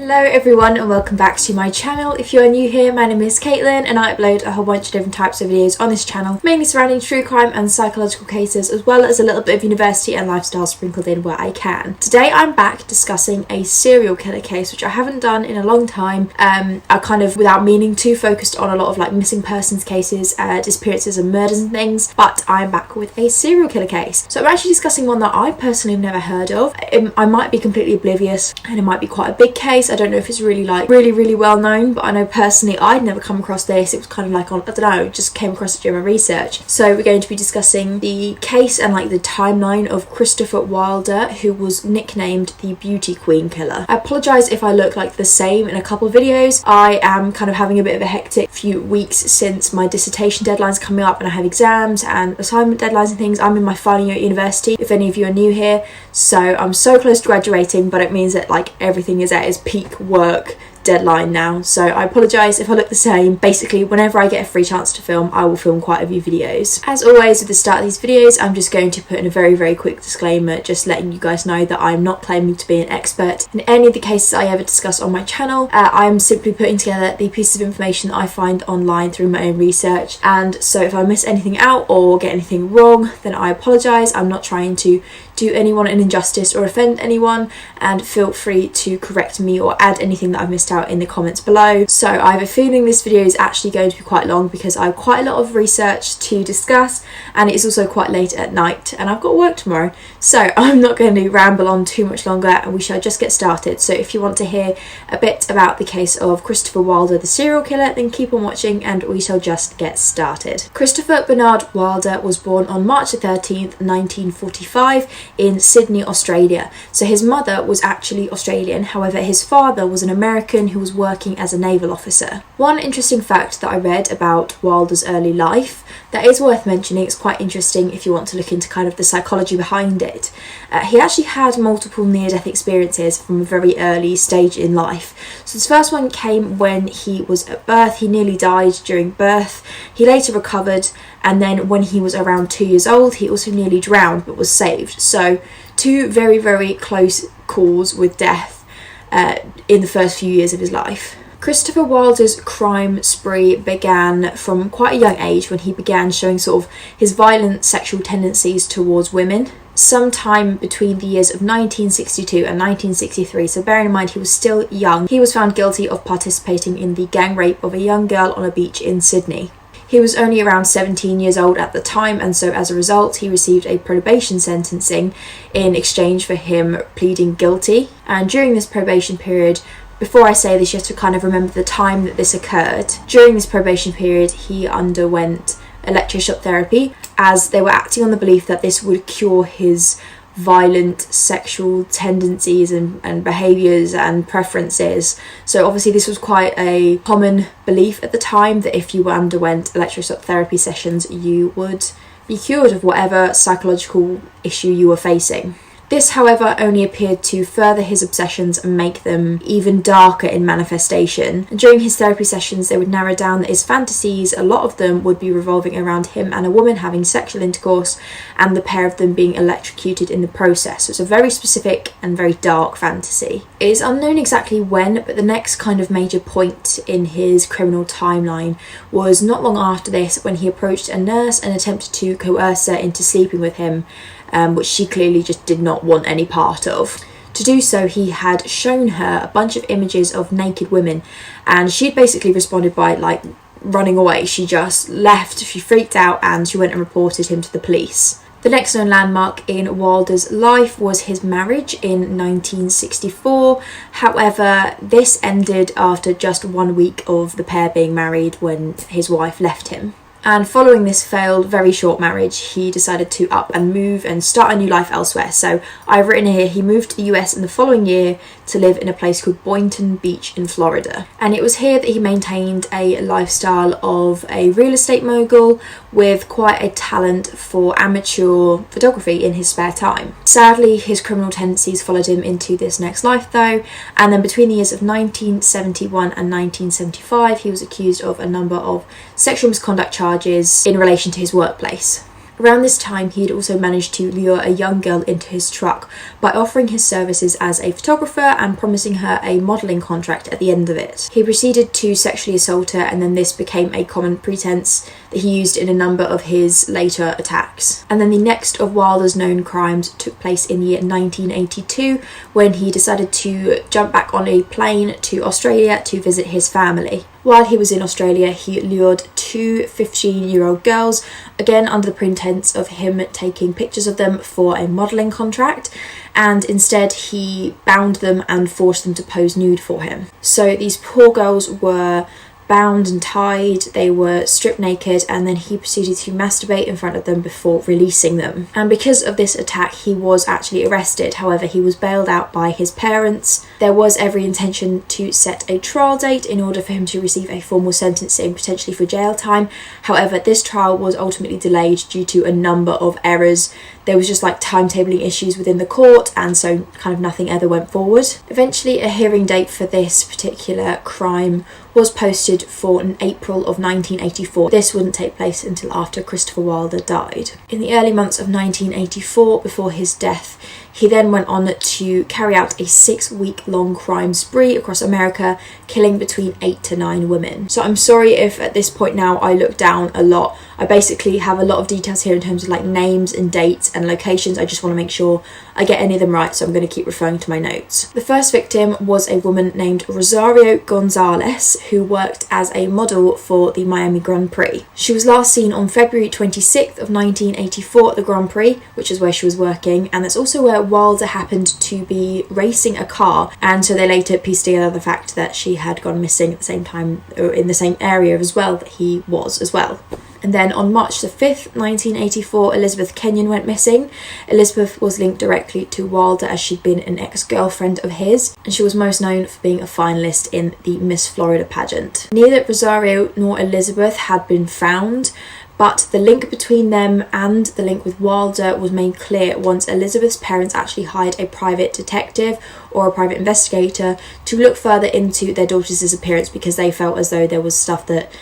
Hello everyone and welcome back to my channel. If you are new here, my name is Caitlin and I upload a whole bunch of different types of videos on this channel, mainly surrounding true crime and psychological cases, as well as a little bit of university and lifestyle sprinkled in where I can. Today I'm back discussing a serial killer case, which I haven't done in a long time. I kind of, without meaning to, focused on a lot of like missing persons cases, disappearances and murders and things, but I'm back with a serial killer case. So I'm actually discussing one that I personally have never heard of. I might be completely oblivious and it might be quite a big case. I don't know if it's really well known, but I know personally I'd never come across this. It was kind of like on, I don't know, just came across it during my research. So we're going to be discussing the case and like the timeline of Christopher Wilder, who was nicknamed the Beauty Queen Killer. I apologise if I look like the same in a couple of videos. I am kind of having a bit of a hectic few weeks since my dissertation deadline's coming up and I have exams and assignment deadlines and things. I'm in my final year at university, if any of you are new here, so I'm so close to graduating, but it means that like everything is at its peak work deadline now, so I apologise if I look the same. Basically, whenever I get a free chance to film, I will film quite a few videos. As always, at the start of these videos, I'm just going to put in a very quick disclaimer, just letting you guys know that I'm not claiming to be an expert in any of the cases I ever discuss on my channel. I'm simply putting together the pieces of information that I find online through my own research, and so if I miss anything out or get anything wrong, then I apologise. I'm not trying to do anyone an injustice or offend anyone, and feel free to correct me or add anything that I've missed out in the comments below. So I have a feeling this video is actually going to be quite long because I have quite a lot of research to discuss, and it is also quite late at night and I've got work tomorrow, so I'm not going to ramble on too much longer and we shall just get started. So if you want to hear a bit about the case of Christopher Wilder the serial killer, then keep on watching and we shall just get started. Christopher Bernard Wilder was born on March the 13th 1945 in Sydney, Australia. So his mother was actually Australian, however his father was an American who was working as a naval officer. One interesting fact that I read about Wilder's early life that is worth mentioning, it's quite interesting if you want to look into kind of the psychology behind it. He actually had multiple near-death experiences from a very early stage in life. So this first one came when he was at birth. He nearly died during birth. He later recovered, and then when he was around 2 years old, he also nearly drowned but was saved. So two very close calls with death in the first few years of his life. Christopher Wilder's crime spree began from quite a young age when he began showing sort of his violent sexual tendencies towards women. Sometime between the years of 1962 and 1963, so bearing in mind he was still young, he was found guilty of participating in the gang rape of a young girl on a beach in Sydney. He was only around 17 years old at the time, and so as a result he received a probation sentencing in exchange for him pleading guilty. And during this probation period, before I say this, you have to kind of remember the time that this occurred. During this probation period, he underwent electroshock therapy, as they were acting on the belief that this would cure his violent sexual tendencies and behaviours and preferences. So obviously this was quite a common belief at the time, that if you underwent electroshock therapy sessions, you would be cured of whatever psychological issue you were facing. This, however, only appeared to further his obsessions and make them even darker in manifestation. And during his therapy sessions, they would narrow down that his fantasies, a lot of them would be revolving around him and a woman having sexual intercourse, and the pair of them being electrocuted in the process. So it's a very specific and very dark fantasy. It is unknown exactly when, but the next kind of major point in his criminal timeline was not long after this, when he approached a nurse and attempted to coerce her into sleeping with him, which she clearly just did not want any part of. To do so, he had shown her a bunch of images of naked women, and she'd basically responded by like running away. She just left, she freaked out, and she went and reported him to the police. The next known landmark in Wilder's life was his marriage in 1964. However, this ended after just 1 week of the pair being married when his wife left him. And following this failed, very short marriage, he decided to up and move and start a new life elsewhere. So I've written here, he moved to the US in the following year to live in a place called Boynton Beach in Florida. And it was here that he maintained a lifestyle of a real estate mogul with quite a talent for amateur photography in his spare time. Sadly, his criminal tendencies followed him into this next life though, and then between the years of 1971 and 1975, he was accused of a number of sexual misconduct charges in relation to his workplace. Around this time, he had also managed to lure a young girl into his truck by offering his services as a photographer and promising her a modelling contract at the end of it. He proceeded to sexually assault her, and then this became a common pretense that he used in a number of his later attacks. And then the next of Wilder's known crimes took place in the year 1982, when he decided to jump back on a plane to Australia to visit his family. While he was in Australia, he lured two 15-year-old girls, again under the pretense of him taking pictures of them for a modelling contract, and instead he bound them and forced them to pose nude for him. So these poor girls were bound and tied, they were stripped naked, and then he proceeded to masturbate in front of them before releasing them. And because of this attack, he was actually arrested. However, he was bailed out by his parents. There was every intention to set a trial date in order for him to receive a formal sentencing, potentially for jail time. However, this trial was ultimately delayed due to a number of errors. There was just like timetabling issues within the court, and so kind of nothing ever went forward. Eventually, a hearing date for this particular crime was posted for in April of 1984. This wouldn't take place until after Christopher Wilder died. In the early months of 1984, before his death, he then went on to carry out a 6-week-long crime spree across America, killing between 8 to 9 women. So I'm sorry if at this point now I look down a lot. I basically have a lot of details here in terms of like names and dates and locations. I just want to make sure I get any of them right, so I'm going to keep referring to my notes. The first victim was a woman named Rosario Gonzales, who worked as a model for the Miami Grand Prix. She was last seen on February 26th of 1984 at the Grand Prix, which is where she was working, and that's also where Wilder happened to be racing a car, and so they later pieced together the fact that she had gone missing at the same time, or in the same area as well that he was as well. And then on March the 5th, 1984, Elizabeth Kenyon went missing. Elizabeth was linked directly to Wilder as she'd been an ex-girlfriend of his, and she was most known for being a finalist in the Miss Florida pageant. Neither Rosario nor Elizabeth had been found, but the link between them and the link with Wilder was made clear once Elizabeth's parents actually hired a private detective or a private investigator to look further into their daughter's disappearance, because they felt as though there was stuff that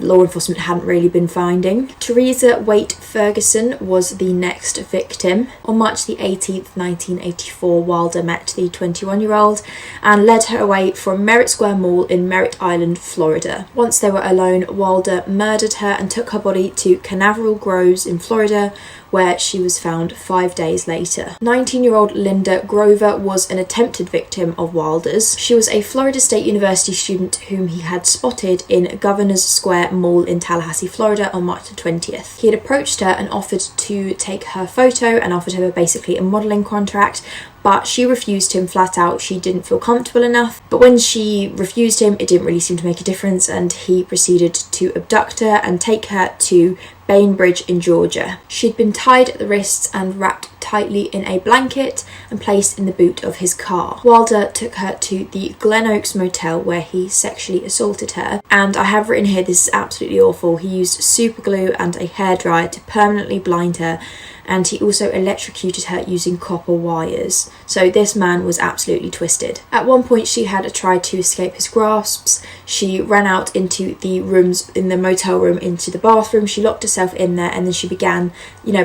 law enforcement hadn't really been finding. Teresa Ferguson was the next victim. On March the 18th, 1984, Wilder met the 21-year-old and led her away from Merritt Square Mall in Merritt Island, Florida. Once they were alone, Wilder murdered her and took her body to Canaveral Groves in Florida, where she was found 5 days later. 19-year-old Linda Grover was an attempted victim of Wilder's. She was a Florida State University student whom he had spotted in Governor's Square Mall in Tallahassee, Florida on March the 20th. He had approached her and offered to take her photo and offered her basically a modelling contract, but she refused him flat out. She didn't feel comfortable enough. But when she refused him, it didn't really seem to make a difference, and he proceeded to abduct her and take her to Bainbridge in Georgia. She'd been tied at the wrists and wrapped tightly in a blanket and placed in the boot of his car. Wilder took her to the Glen Oaks motel where he sexually assaulted her, and I have written here, this is absolutely awful, he used super glue and a hairdryer to permanently blind her, and he also electrocuted her using copper wires. So this man was absolutely twisted. At one point she had tried to escape his grasps. She ran out into the rooms in the motel room, into the bathroom. She locked herself in there, and then she began,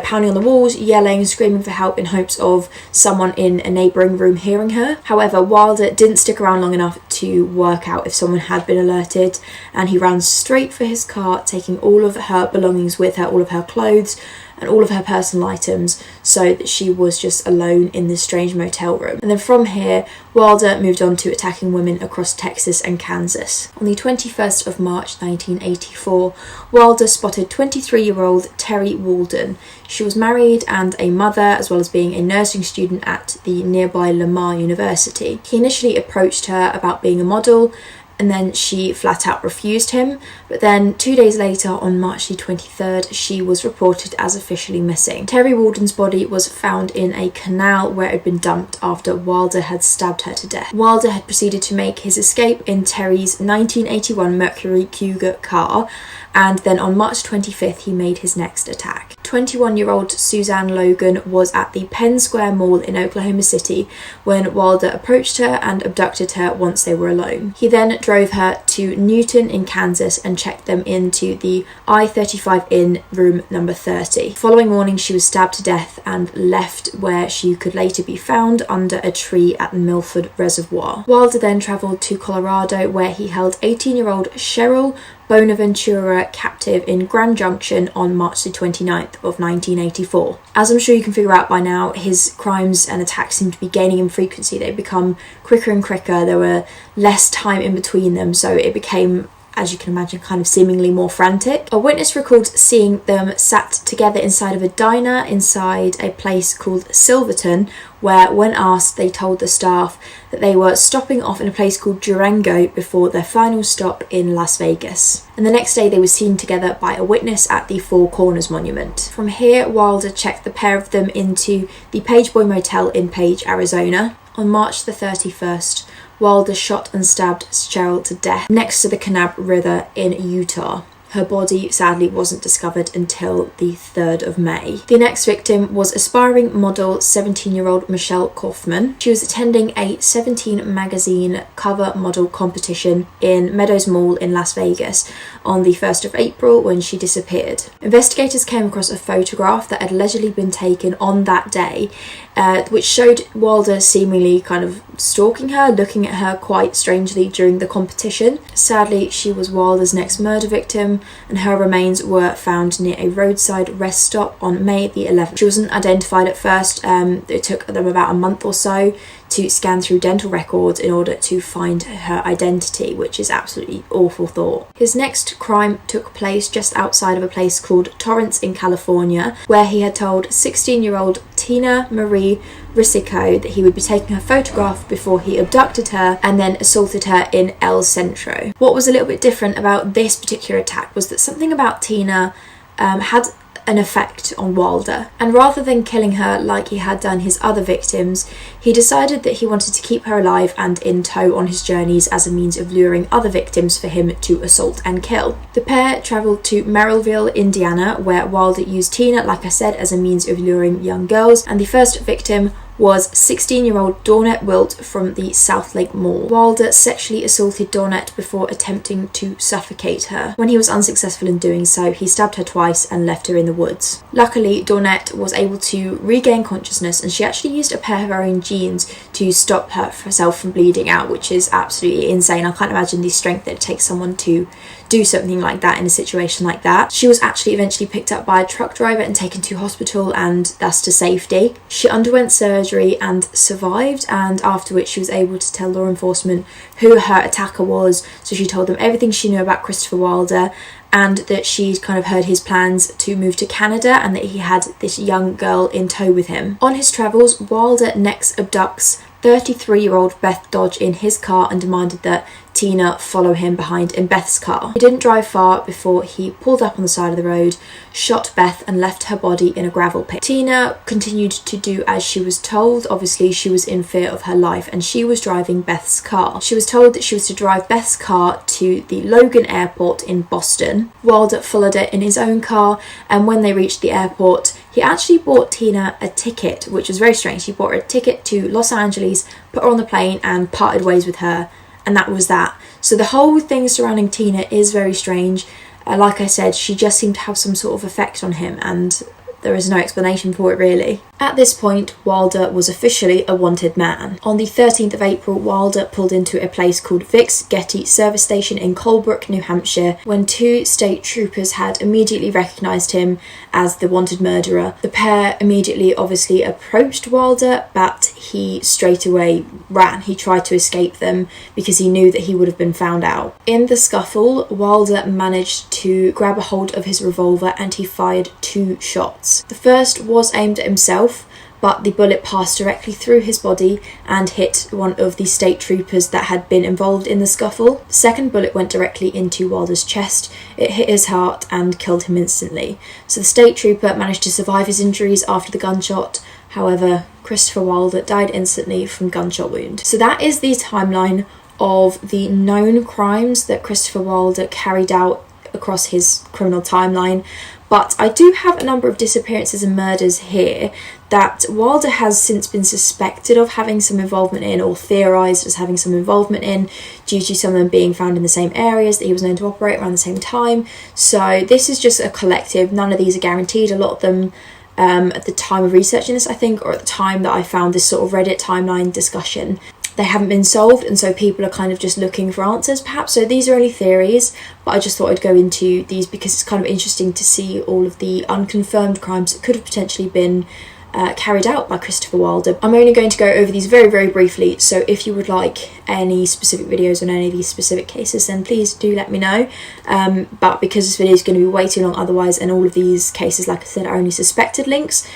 pounding on the walls, yelling, screaming for help in hopes of someone in a neighbouring room hearing her. However, Wilder didn't stick around long enough to work out if someone had been alerted, and he ran straight for his car, taking all of her belongings with her, all of her clothes and all of her personal items, so that she was just alone in this strange motel room. And then from here, Wilder moved on to attacking women across Texas and Kansas. On the 21st of March 1984, Wilder spotted 23-year-old Terry Walden. She was married and a mother, as well as being a nursing student at the nearby Lamar University. He initially approached her about being a model, and then she flat out refused him. But then 2 days later, on March the 23rd, she was reported as officially missing. Terry Walden's body was found in a canal where it had been dumped after Wilder had stabbed her to death. Wilder had proceeded to make his escape in Terry's 1981 Mercury Cougar car, and then on March 25th he made his next attack. 21-year-old Suzanne Logan was at the Penn Square Mall in Oklahoma City when Wilder approached her and abducted her once they were alone. He then drove her to Newton in Kansas and checked them into the I-35 Inn, room number 30. The following morning, she was stabbed to death and left where she could later be found under a tree at the Milford Reservoir. Wilder then travelled to Colorado, where he held 18-year-old Sheryl Bonaventura captive in Grand Junction on March the 29th of 1984. As I'm sure you can figure out by now, his crimes and attacks seem to be gaining in frequency. They become quicker and quicker. There were less time in between them, so it became, as you can imagine, kind of seemingly more frantic. A witness recalled seeing them sat together inside of a diner inside a place called Silverton, where when asked they told the staff that they were stopping off in a place called Durango before their final stop in Las Vegas. And the next day they were seen together by a witness at the Four Corners Monument. From here, Wilder checked the pair of them into the Page Boy Motel in Page, Arizona. On March the 31st, Wilder shot and stabbed Sheryl to death next to the Kanab River in Utah. Her body sadly wasn't discovered until the 3rd of May. The next victim was aspiring model 17-year-old Michelle Kaufmann. She was attending a 17 magazine cover model competition in Meadows Mall in Las Vegas on the 1st of April when she disappeared. Investigators came across a photograph that had allegedly been taken on that day, which showed Wilder seemingly kind of stalking her, looking at her quite strangely during the competition. Sadly, she was Wilder's next murder victim, and her remains were found near a roadside rest stop on May the 11th. She wasn't identified at first. It took them about a month or so to scan through dental records in order to find her identity, which is absolutely awful thought. His next crime took place just outside of a place called Torrance in California, where he had told 16-year-old Tina Marie Rissa that he would be taking her photograph before he abducted her and then assaulted her in El Centro. What was a little bit different about this particular attack was that something about Tina had an effect on Wilder, and rather than killing her like he had done his other victims, he decided that he wanted to keep her alive and in tow on his journeys as a means of luring other victims for him to assault and kill. The pair travelled to Merrillville, Indiana, where Wilder used Tina, like I said, as a means of luring young girls, and the first victim was 16-year-old Dawnette Wilt from the South Lake Mall. Wilder sexually assaulted Dawnette before attempting to suffocate her. When he was unsuccessful in doing so, he stabbed her twice and left her in the woods. Luckily, Dawnette was able to regain consciousness, and she actually used a pair of her own jeans to stop herself from bleeding out, which is absolutely insane. I can't imagine the strength that it takes someone to do something like that in a situation like that. She was actually eventually picked up by a truck driver and taken to hospital, and thus to safety. She underwent surgery and survived, and after which she was able to tell law enforcement who her attacker was. So she told them everything she knew about Christopher Wilder, and that she'd kind of heard his plans to move to Canada and that he had this young girl in tow with him. On his travels, Wilder next abducts 33-year-old Beth Dodge in his car and demanded that Tina follow him behind in Beth's car. He didn't drive far before he pulled up on the side of the road, shot Beth and left her body in a gravel pit. Tina continued to do as she was told. Obviously, she was in fear of her life and she was driving Beth's car. She was told that she was to drive Beth's car to the Logan Airport in Boston. Wilder followed her in his own car, and when they reached the airport, he actually bought Tina a ticket, which was very strange. He bought her a ticket to Los Angeles, put her on the plane and parted ways with her. And that was that. So the whole thing surrounding Tina is very strange. Like I said, she just seemed to have some sort of effect on him, and there is no explanation for it really. At this point, Wilder was officially a wanted man. On the 13th of April, Wilder pulled into a place called Vic's Getty Service Station in Colebrook, New Hampshire, when two state troopers had immediately recognised him as the wanted murderer. The pair immediately obviously approached Wilder, but he straight away ran. He tried to escape them because he knew that he would have been found out. In the scuffle, Wilder managed to grab a hold of his revolver and he fired 2 shots. The first was aimed at himself, but the bullet passed directly through his body and hit one of the state troopers that had been involved in the scuffle. The second bullet went directly into Wilder's chest. It hit his heart and killed him instantly. So the state trooper managed to survive his injuries after the gunshot. However, Christopher Wilder died instantly from gunshot wound. So that is the timeline of the known crimes that Christopher Wilder carried out across his criminal timeline. But I do have a number of disappearances and murders here that Wilder has since been suspected of having some involvement in, or theorised as having some involvement in, due to some of them being found in the same areas that he was known to operate around the same time. So this is just a collective. None of these are guaranteed. A lot of them at the time of researching this, I think, or at the time that I found this sort of Reddit timeline discussion, they haven't been solved, and so people are kind of just looking for answers perhaps. So these are only theories, but I just thought I'd go into these because it's kind of interesting to see all of the unconfirmed crimes that could have potentially been carried out by Christopher Wilder. I'm only going to go over these very, very briefly, so if you would like any specific videos on any of these specific cases, then please do let me know. But because this video is going to be way too long otherwise, and all of these cases, like I said, are only suspected links,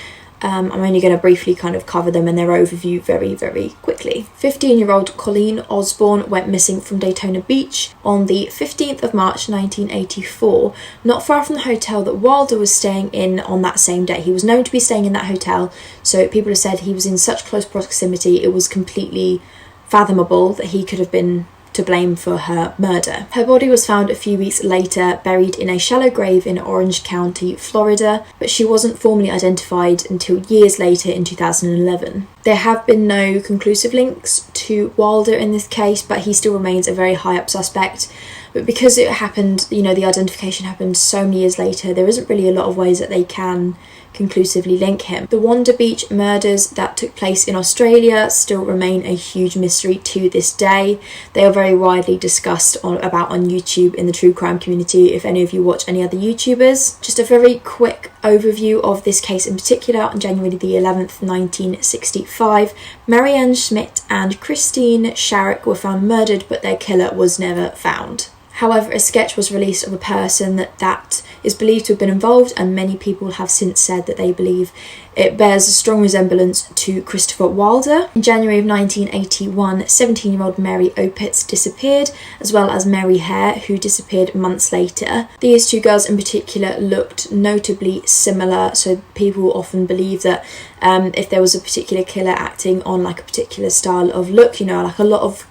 I'm only going to briefly kind of cover them and their overview very, very quickly. 15-year-old Colleen Osborne went missing from Daytona Beach on the 15th of March 1984, not far from the hotel that Wilder was staying in on that same day. He was known to be staying in that hotel, so people have said he was in such close proximity it was completely fathomable that he could have been to blame for her murder. Her body was found a few weeks later, buried in a shallow grave in Orange County, Florida, but she wasn't formally identified until years later in 2011. There have been no conclusive links to Wilder in this case, but he still remains a very high up suspect. But because it happened, you know, the identification happened so many years later, there isn't really a lot of ways that they can conclusively link him. The Wanda Beach murders that took place in Australia still remain a huge mystery to this day. They are very widely discussed about on YouTube in the true crime community, if any of you watch any other YouTubers. Just a very quick overview of this case in particular. On January the 11th, 1965, Marianna Schmidt and Christine Sherek were found murdered, but their killer was never found. However, a sketch was released of a person that is believed to have been involved, and many people have since said that they believe it bears a strong resemblance to Christopher Wilder. In January of 1981, 17-year-old Mary Opitz disappeared, as well as Mary Hare, who disappeared months later. These two girls in particular looked notably similar, so people often believe that if there was a particular killer acting on like a particular style of look, you know, like a lot of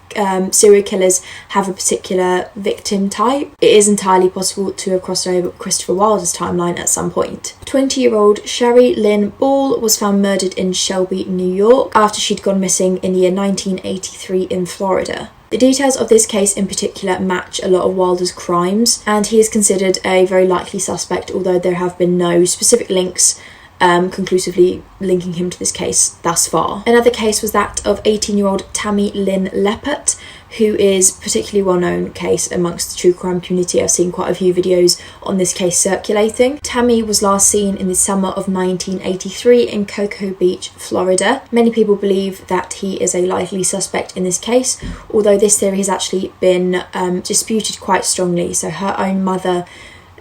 serial killers have a particular victim type, it is entirely possible to have crossed over Christopher Wilder's timeline at some point. 20-year-old Sherry Lynn Ball was found murdered in Shelby, New York, after she'd gone missing in the year 1983 in Florida. The details of this case in particular match a lot of Wilder's crimes, and he is considered a very likely suspect, although there have been no specific links conclusively linking him to this case thus far. Another case was that of 18-year-old Tammy Lynn Leppert, who is a particularly well-known case amongst the true crime community. I've seen quite a few videos on this case circulating. Tammy was last seen in the summer of 1983 in Cocoa Beach, Florida. Many people believe that he is a likely suspect in this case, although this theory has actually been disputed quite strongly. So her own mother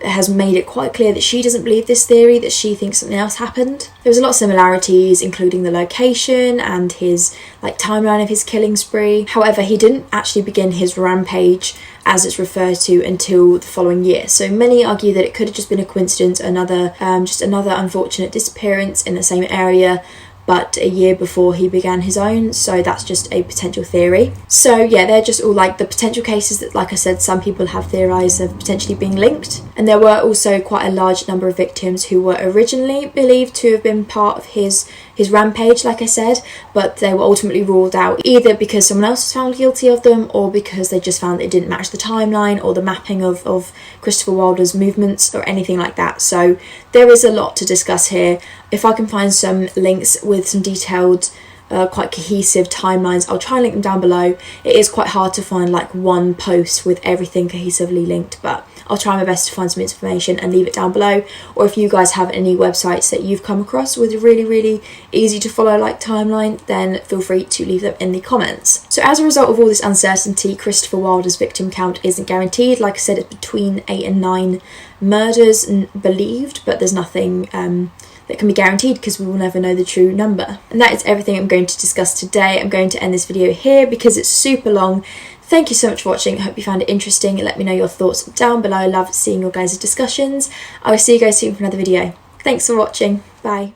has made it quite clear that she doesn't believe this theory, that she thinks something else happened. There was a lot of similarities, including the location and his timeline of his killing spree. However, he didn't actually begin his rampage, as it's referred to, until the following year. So many argue that it could have just been a coincidence, just another unfortunate disappearance in the same area, but a year before he began his own, so that's just a potential theory. So yeah, they're just all like the potential cases that, like I said, some people have theorised of potentially being linked. And there were also quite a large number of victims who were originally believed to have been part of his rampage, like I said, but they were ultimately ruled out, either because someone else was found guilty of them, or because they just found it didn't match the timeline or the mapping of Christopher Wilder's movements or anything like that. So there is a lot to discuss here. If I can find some links with some detailed quite cohesive timelines, I'll try and link them down below. It is quite hard to find like one post with everything cohesively linked, but I'll try my best to find some information and leave it down below. Or if you guys have any websites that you've come across with a really, really easy to follow timeline, then feel free to leave them in the comments. So as a result of all this uncertainty, Christopher Wilder's victim count isn't guaranteed. Like I said, it's between 8 and 9 murders believed, but there's nothing that can be guaranteed because we will never know the true number. And that is everything I'm going to discuss today. I'm going to end this video here because it's super long. Thank you so much for watching. I hope you found it interesting. Let me know your thoughts down below. I love seeing your guys' discussions. I will see you guys soon for another video. Thanks for watching. Bye.